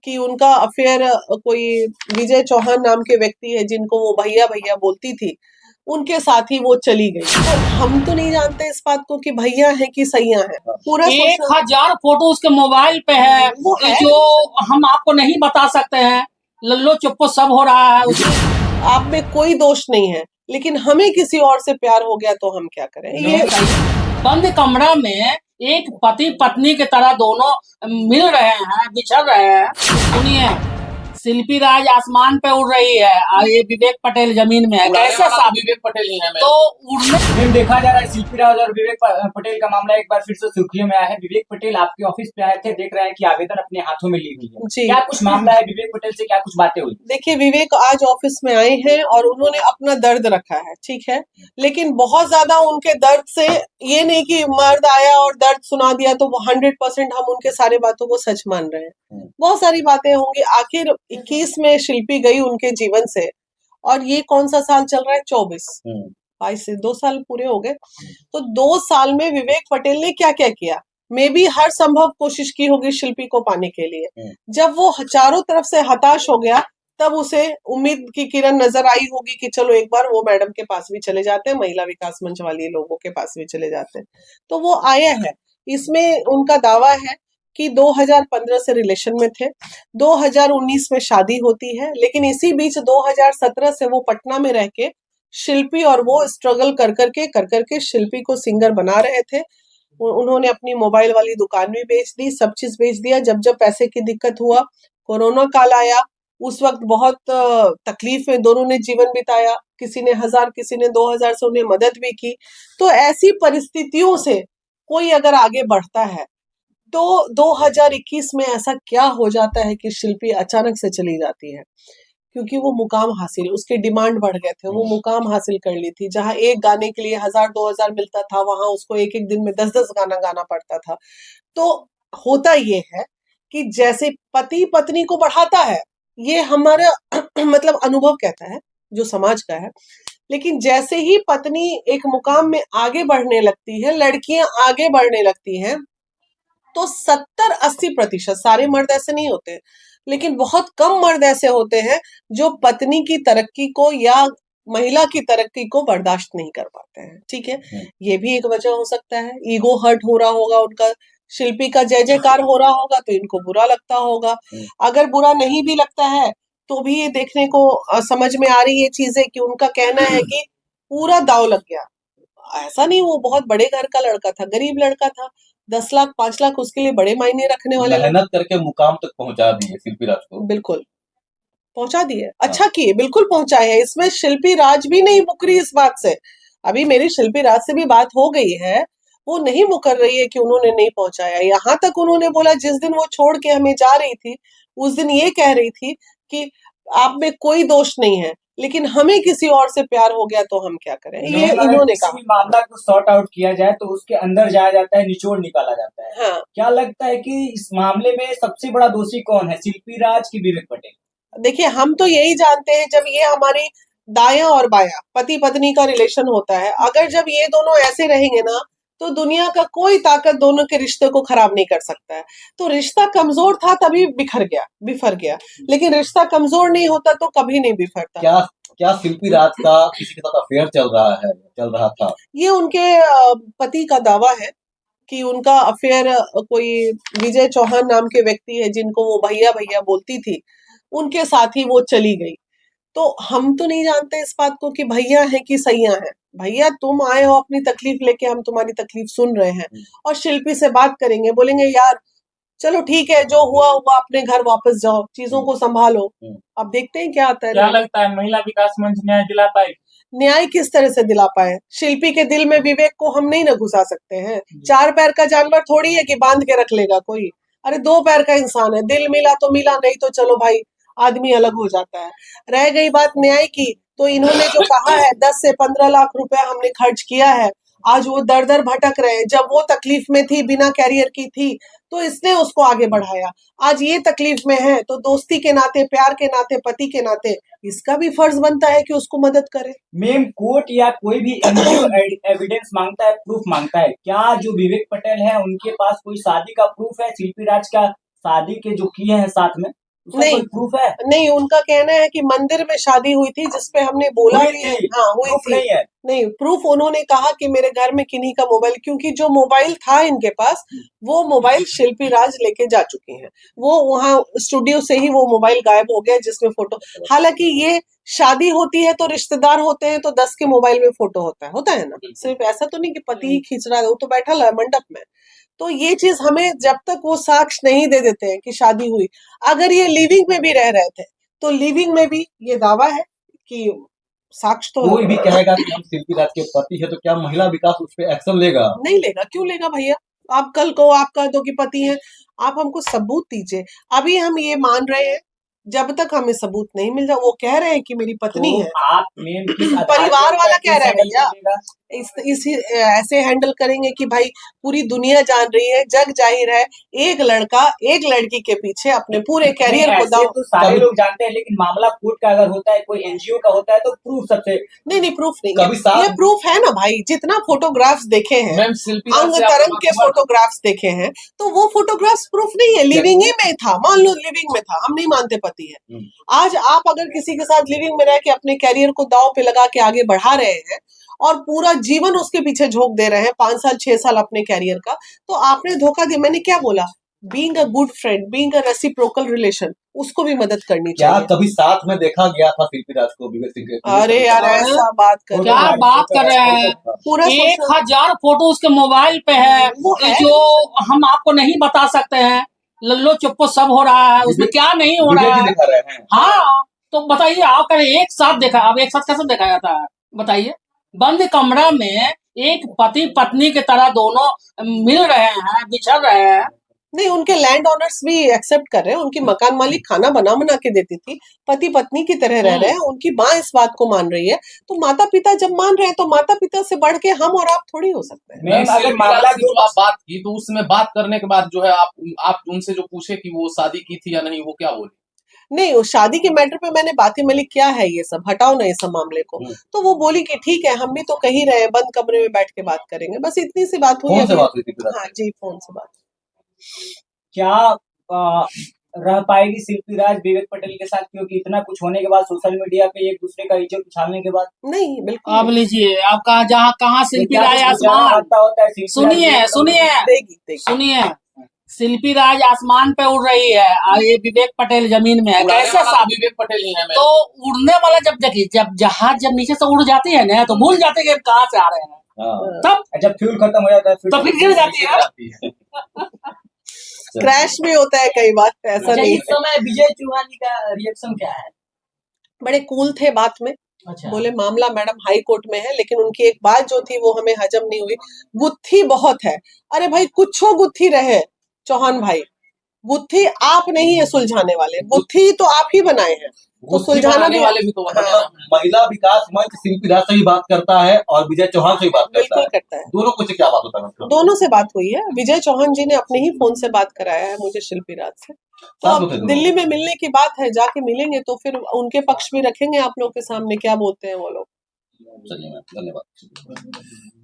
कि उनका अफेयर कोई विजय चौहान नाम के व्यक्ति है जिनको वो भैया भैया बोलती थी, उनके साथ ही वो चली गई। तो हम तो नहीं जानते इस बात को कि भैया है कि सैया है। पूरा 1000 फोटो उसके मोबाइल पे है, वो है जो हम आपको नहीं बता सकते हैं। लल्लो चुप्पो सब हो रहा है उसमें। आप में कोई दोष नहीं है, लेकिन हमें किसी और से प्यार हो गया तो हम क्या करें। ये बंद कमरा में एक पति पत्नी की तरह दोनों मिल रहे हैं, बिछड़ रहे हैं। सुनिए, शिल्पी राज आसमान पे उड़ रही है और ये विवेक पटेल जमीन में है। कैसे साहब विवेक पटेल ही है। तो उड़ने देखा जा रहा है शिल्पी राज और विवेक पटेल का मामला एक बार फिर से सुर्खियों में आया है। विवेक पटेल आपके ऑफिस पे आए थे, देख रहे हैं कि आवेदन अपने हाथों में ली हुई है। जी। क्या कुछ मामला है विवेक पटेल से, क्या कुछ बातें हुई? देखिए, विवेक आज ऑफिस में आए हैं और उन्होंने अपना दर्द रखा है, ठीक है, लेकिन बहुत ज्यादा उनके दर्द से ये नहीं कि मर्द आया और दर्द सुना दिया तो वो 100% हम उनके सारे बातों को सच मान रहे हैं। बहुत सारी बातें होंगी। आखिर 21 में शिल्पी गई उनके जीवन से, और ये कौन सा साल चल रहा है? 24 22 से 2 साल पूरे हो गए। तो 2 साल में विवेक पटेल ने क्या क्या किया? मे भी हर संभव कोशिश की होगी शिल्पी को पाने के लिए। जब वो चारों तरफ से हताश हो गया, तब उसे उम्मीद की किरण नजर आई होगी कि चलो एक बार वो मैडम के पास भी चले जाते हैं, महिला विकास मंच वाली लोगों के पास भी चले जाते हैं। तो वो आया है। इसमें उनका दावा है कि 2015 से रिलेशन में थे, 2019 में शादी होती है, लेकिन इसी बीच 2017 से वो पटना में रह के शिल्पी और वो स्ट्रगल कर करके शिल्पी को सिंगर बना रहे थे। उन्होंने अपनी मोबाइल वाली दुकान भी बेच दी, सब चीज बेच दिया। जब जब पैसे की दिक्कत हुआ, कोरोना काल आया, उस वक्त बहुत तकलीफ में दोनों ने जीवन बिताया। किसी ने 1000, किसी ने 2000 से उन्हें मदद भी की। तो ऐसी परिस्थितियों से कोई अगर आगे बढ़ता है तो 2021 में ऐसा क्या हो जाता है कि शिल्पी अचानक से चली जाती है? क्योंकि वो मुकाम हासिल, उसके डिमांड बढ़ गए थे, वो मुकाम हासिल कर ली थी। जहां एक गाने के लिए 1000-2000 मिलता था, वहां उसको एक एक दिन में 10-10 गाना गाना पड़ता था। तो होता ये है कि जैसे पति पत्नी को बढ़ाता है, ये हमारा मतलब अनुभव कहता है, जो समाज का है। लेकिन जैसे ही पत्नी एक मुकाम में आगे बढ़ने लगती है, लड़कियां आगे बढ़ने लगती हैं, तो 70-80%, सारे मर्द ऐसे नहीं होते, लेकिन बहुत कम मर्द ऐसे होते हैं जो पत्नी की तरक्की को या महिला की तरक्की को बर्दाश्त नहीं कर पाते हैं। ठीक है, ये भी एक वजह हो सकता है। ईगो हर्ट हो रहा होगा उनका, शिल्पी का जय जयकार हो रहा होगा तो इनको बुरा लगता होगा। अगर बुरा नहीं भी लगता है तो भी ये देखने को समझ में आ रही है चीजें कि उनका कहना है कि पूरा दाव लग गया। ऐसा नहीं, वो बहुत बड़े घर का लड़का था, गरीब लड़का था। 10 लाख 5 लाख उसके लिए बड़े मायने रखने वाले। मेहनत करके मुकाम तक पहुंचा दिए शिल्पी राज को। बिल्कुल पहुंचा दिए, अच्छा किए, बिल्कुल पहुंचाए है। इसमें शिल्पी राज भी नहीं मुकरी इस बात से। अभी मेरी शिल्पी राज से भी बात हो गई है, वो नहीं मुकर रही है कि उन्होंने नहीं पहुंचाया। यहाँ तक उन्होंने बोला, जिस दिन वो छोड़ के हमें जा रही थी उस दिन ये कह रही थी कि आप में कोई दोष नहीं है, लेकिन हमें किसी और से प्यार हो गया तो हम क्या करें। ये इन्होंने कहा। मामला को सॉर्ट आउट किया जाए तो उसके अंदर जाया जाता है, निचोड़ निकाला जाता है। हाँ। क्या लगता है कि इस मामले में सबसे बड़ा दोषी कौन है, शिल्पी राज की विवेक पटेल? देखिए, हम तो यही जानते हैं, जब ये हमारी दाया और बाया पति पत्नी का रिलेशन होता है, अगर जब ये दोनों ऐसे रहेंगे ना, तो दुनिया का कोई ताकत दोनों के रिश्ते को खराब नहीं कर सकता है। तो रिश्ता कमजोर था तभी बिफर गया, लेकिन रिश्ता कमजोर नहीं होता तो कभी नहीं बिफरता। क्या शिल्पी राज का किसी के साथ अफेयर चल रहा था? ये उनके पति का दावा है कि उनका अफेयर कोई विजय चौहान नाम के व्यक्ति है जिनको वो भैया भैया बोलती थी, उनके साथ ही वो चली गई। तो हम तो नहीं जानते इस बात को कि भैया है कि सैया है। भैया तुम आए हो अपनी तकलीफ लेके, हम तुम्हारी तकलीफ सुन रहे हैं, और शिल्पी से बात करेंगे, बोलेंगे यार चलो ठीक है, जो हुआ हुआ, अपने घर वापस जाओ, चीजों को संभालो। अब देखते हैं क्या आता है। क्या लगता है महिला विकास मंच न्याय दिला पाए? न्याय किस तरह से दिला पाए? शिल्पी के दिल में विवेक को हम नहीं ना घुसा सकते हैं। 4 पैर का जानवर थोड़ी है कि बांध के रख लेगा कोई। अरे 2 पैर का इंसान है, दिल मिला तो मिला, नहीं तो चलो भाई आदमी अलग हो जाता है। रह गई बात न्याय की, तो इन्होंने जो कहा है 10 से 15 लाख रुपया हमने खर्च किया है, आज वो दर दर भटक रहे हैं। जब वो तकलीफ में थी, बिना कैरियर की थी, तो इसने उसको आगे बढ़ाया। आज ये तकलीफ में है तो दोस्ती के नाते, प्यार के नाते, पति के नाते इसका भी फर्ज बनता है कि उसको मदद करे। मेम कोर्ट या कोई भी एनजीओ एविडेंस मांगता है, प्रूफ मांगता है, क्या जो विवेक पटेल है उनके पास कोई शादी का प्रूफ है? शिल्पी राज का शादी के जो किए हैं साथ में? उसका नहीं। कोई प्रूफ है? नहीं, उनका कहना है कि मंदिर में शादी हुई थी जिसपे हमने बोला हुई भी थी, है। हाँ, हुई प्रूफ थी। नहीं है। नहीं, प्रूफ उन्होंने कहा कि मेरे घर में किन्हीं का मोबाइल, क्योंकि जो मोबाइल था इनके पास वो मोबाइल शिल्पी राज लेके जा चुकी हैं। वो वहां स्टूडियो से ही वो मोबाइल गायब हो गया जिसमें फोटो। हालांकि ये शादी होती है तो रिश्तेदार होते हैं तो 10 के मोबाइल में फोटो होता है ना। सिर्फ ऐसा तो नहीं कि पति ही खींच रहा है, वो तो बैठा है मंडप में। तो ये चीज हमें जब तक वो साक्ष्य नहीं दे देते हैं कि शादी हुई, अगर ये लिविंग में भी रह रहे थे तो लिविंग में भी ये दावा है कि साक्ष्य तो कोई भी कहेगा कि हम शिल्पी राज के पति है तो क्या महिला विकास उस पर एक्शन लेगा? नहीं लेगा। क्यों लेगा भैया? आप कल को आप कह दो कि पति हैं, आप हमको सबूत दीजिए। अभी हम ये मान रहे हैं, जब तक हमें सबूत नहीं मिल जाए। वो कह रहे हैं कि मेरी पत्नी तो है, आप मेन किस आधार परिवार पे वाला उनका कह रहा है केस हैंडल भैया। करिएगा? ऐसे हैंडल करेंगे कि भाई पूरी दुनिया जान रही है, जग जाहिर है, एक लड़का एक लड़की के पीछे अपने पूरे नहीं, कैरियर को ऐसे दांव। तो सारे लोग जानते हैं, लेकिन मामला कोर्ट का अगर होता है, कोई एनजीओ का होता है, तो प्रूफ सबसे नहीं, प्रूफ नहीं कभी है। साथ- ये प्रूफ है ना भाई। जितना फोटोग्राफ्स देखे हैं, मैम शिल्पी राज अंग से आपका तरंग के बात हुआ था? फोटोग्राफ्स देखे हैं, तो वो फोटोग्राफ्स प्रूफ नहीं है। लिविंग ही में था, मान लो लिविंग में था, हम नहीं मानते पति है। आज आप अगर किसी के साथ लिविंग में रह के अपने कैरियर को दांव पे लगा के आगे बढ़ा रहे हैं और पूरा जीवन उसके पीछे झोंक दे रहे हैं, 5 साल 6 साल अपने कैरियर का, तो आपने धोखा दिया। मैंने क्या बोला? Being a good friend, being a reciprocal relation, उसको भी मदद करनी क्या चाहिए। कभी साथ में देखा गया था शिल्पी राज को विवेक सिंह के? अरे यार, ऐसा बात कर क्या रहे हैं। बात कर रहे हैं? पूरा 1000 फोटो उसके मोबाइल पे है, वो है। जो हम आपको नहीं बता सकते हैं। लल्लो चुप्पो सब हो रहा है, उसमें क्या नहीं हो विवेक रहा जी है। दिखा रहे हैं। हाँ, तो बताइए, आप करें एक साथ देखा, अब एक साथ कैसे देखा जाता है बताइए? बंद कमरा में एक पति पत्नी की तरह दोनों मिल रहे हैं, बिछड़ रहे हैं। नहीं, उनके लैंड ओनर्स भी एक्सेप्ट कर रहे हैं। उनकी मकान मालिक खाना बना के देती थी, पति पत्नी की तरह रह रहे हैं। उनकी माँ इस बात को मान रही है, तो माता पिता जब मान रहे हैं तो माता पिता से बढ़ के हम और आप थोड़ी हो सकते हैं। मैम, अगर शिल्पी मामला राज से जो आप बात की तो उसमें बात करने के बाद जो है आप उनसे जो पूछे कि वो शादी की थी या नहीं, वो क्या बोले? नहीं, उस शादी के मैटर पे मैंने बातें मिली, क्या है ये सब, हटाओ ना ये सब मामले को। तो वो बोली कि ठीक है, हम भी तो कहीं रहे, बंद कमरे में बैठ के बात करेंगे। बस इतनी सी बात हुई फोन है। से बात हुई थी हाँ जी, फोन से बात। क्या रह पाएगी शिल्पी राज विवेक पटेल के साथ? क्योंकि इतना कुछ होने के बाद, सोशल मीडिया पे एक दूसरे का इज्जत उछालने के बाद, नहीं, बिल्कुल अब लीजिए, आप कहाँ तो शिल्पी क्या राज कुछ गुजारा आसमान, होता होता है शिल्पी राज सुनिए विवेक सुनिए देगी। सुनिए, शिल्पी राज आसमान पे उड़ रही है और ये विवेक पटेल जमीन में है। उड़ाने कैसे वाला तो साथ? विवेक पटेल ही है मैम। तो उड़ने वाला जब देखिए, जब जहाज जब नीचे से उड़ जाती है ना, तो भूल जाते हैं कि कहाँ से आ रहे हैं। हाँ। तब जब फ्यूल खत्म हो जाता है तो फिर गिर जाती है। क्रैश भी होता है कई बार, ऐसा अच्छा, नहीं इस समय विजय चौहान का रिएक्शन क्या है? बड़े कूल थे बात में। अच्छा, बोले मामला मैडम हाई कोर्ट में है, लेकिन उनकी एक बात जो थी वो हमें हजम नहीं हुई। गुत्थी बहुत है। अरे भाई, कुछो गुत्थी रहे चौहान भाई, गुत्थी आप नहीं है सुलझाने वाले, गुत्थी तो आप ही बनाए हैं, तो गुत्थी सुलझाना बनाने भी वाले भी तो हाँ, मतलब महिला विकास मंच शिल्पी राज से भी बात करता है और विजय चौहान से भी बात करता बिल्कुल है। करता है। दोनों को से क्या बात होता है मतलब? दोनों से बात हुई है। विजय चौहान जी ने अपने ही फोन से बात कराया है मुझे शिल्पी राज से। तो साथ अब में थे दोनों। दिल्ली में मिलने की बात है, जाके मिलेंगे तो फिर उनके पक्ष भी रखेंगे आप लोग के सामने, क्या बोलते हैं वो लोग। चलिए मैम, धन्यवाद।